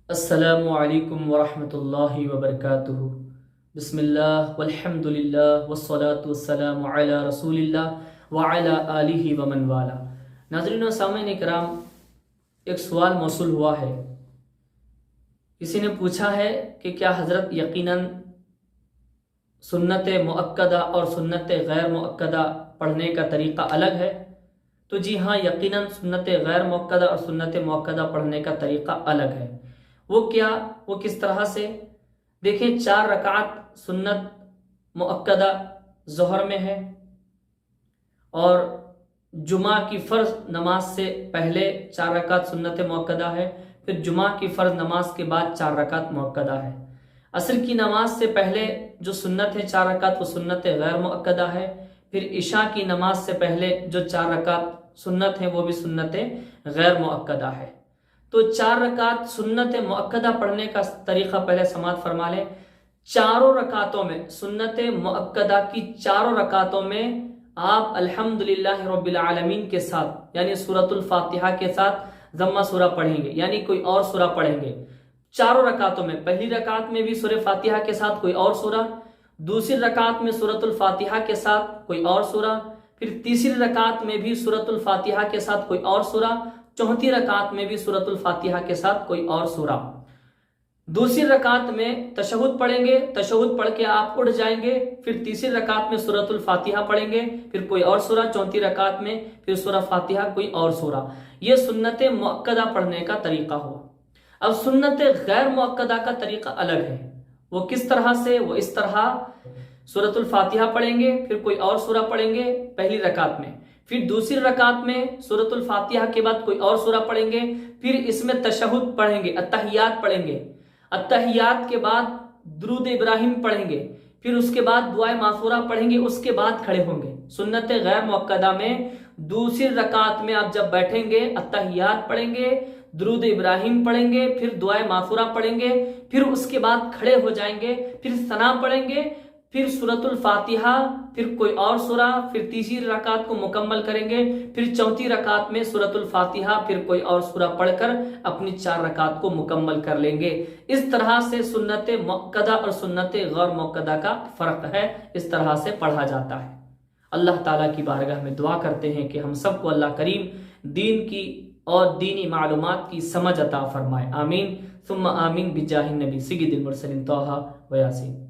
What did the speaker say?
السلام علیکم ورحمۃ اللہ وبرکاتہ۔ بسم اللہ والحمد للہ والصلاة والسلام علی رسول اللہ وعلی آلہ ومن والا۔ ناظرین و سامعین کرام، ایک سوال موصول ہوا ہے۔ کسی نے پوچھا ہے کہ کیا حضرت یقیناً سنت مؤکدہ اور سنت غیر مؤکدہ پڑھنے کا طریقہ الگ ہے؟ تو جی ہاں، یقیناً سنت غیر مؤکدہ اور سنت مؤکدہ پڑھنے کا طریقہ الگ ہے۔ وہ کیا، وہ کس طرح سے؟ دیکھیں، 4 رکعت سنت مؤکدہ ظہر میں ہے، اور جمعہ کی فرض نماز سے پہلے 4 رکعت سنت مؤکدہ ہے، پھر جمعہ کی فرض نماز کے بعد 4 رکعت مؤکدہ ہے۔ عصر کی نماز سے پہلے جو سنت ہے 4 رکعت، وہ سنت غیر مؤکدہ ہے۔ پھر عشاء کی نماز سے پہلے جو 4 رکعت سنت ہے وہ بھی سنت غیر مؤکدہ ہے۔ تو 4 رکعت سنت مؤکدہ پڑھنے کا طریقہ پہلے سماعت فرما لیں۔ چاروں رکعتوں میں، سنت مؤکدہ کی 4 رکعتوں میں آپ الحمدللہ رب العالمین کے ساتھ، یعنی سورۃ الفاتحہ کے ساتھ ضمہ سورہ پڑھیں گے، یعنی کوئی اور سورہ پڑھیں گے۔ 4 رکعتوں میں، پہلی رکعت میں بھی سورہ فاتحہ کے ساتھ کوئی اور سورہ، دوسری رکعت میں سورۃ الفاتحہ کے ساتھ کوئی اور سورہ، پھر تیسری رکعت میں بھی سورۃ الفاتحہ کے ساتھ کوئی اور سورہ، چوتھی رکعت میں بھی سورۃ الفاتحہ کے ساتھ کوئی اور سورہ۔ دوسری رکعت میں تشہد پڑھیں گے، تشہد پڑھ کے آپ اٹھ جائیں گے، پھر تیسری رکعت میں سورۃ الفاتحہ پڑھیں گے، پھر کوئی اور سورہ، چوتھی رکعت میں پھر سورہ فاتحہ کوئی اور سورہ۔ یہ سنت مؤکدہ پڑھنے کا طریقہ ہوا۔ اب سنت غیر مؤکدہ کا طریقہ الگ ہے۔ وہ کس طرح سے؟ وہ اس طرح، سورۃ الفاتحہ پڑھیں گے، پھر کوئی اور سورہ پڑھیں گے پہلی رکعت میں، پھر دوسری رکعت میں سورۃ الفاتحہ کے بعد کوئی اور سورہ پڑھیں گے، پھر اس میں تشہد پڑھیں گے، اتحیات پڑھیں گے، اتحیات کے بعد درود ابراہیم پڑھیں گے، پھر اس کے بعد دعائے معثورہ پڑھیں گے، اس کے بعد کھڑے ہوں گے۔ سنت غیر مؤکدہ میں دوسری رکعت میں آپ جب بیٹھیں گے، اتحیات پڑھیں گے، درود ابراہیم پڑھیں گے، پھر دعائے معثورہ پڑھیں گے، پھر اس کے بعد کھڑے ہو جائیں گے، پھر ثنا پڑھیں گے، پھر سورۃ الفاتحہ، پھر کوئی اور سورہ، پھر تیسری رکعت کو مکمل کریں گے، پھر چوتھی رکعت میں سورۃ الفاتحہ، پھر کوئی اور سورہ پڑھ کر اپنی 4 رکعت کو مکمل کر لیں گے۔ اس طرح سے سنت مؤکدہ اور سنت غیر مؤکدہ کا فرق ہے، اس طرح سے پڑھا جاتا ہے۔ اللہ تعالیٰ کی بارگاہ میں دعا کرتے ہیں کہ ہم سب کو اللہ کریم دین کی اور دینی معلومات کی سمجھ عطا فرمائے۔ آمین ثم آمین بجاہ النبی سید المرسلین طٰہٰ و یاسین۔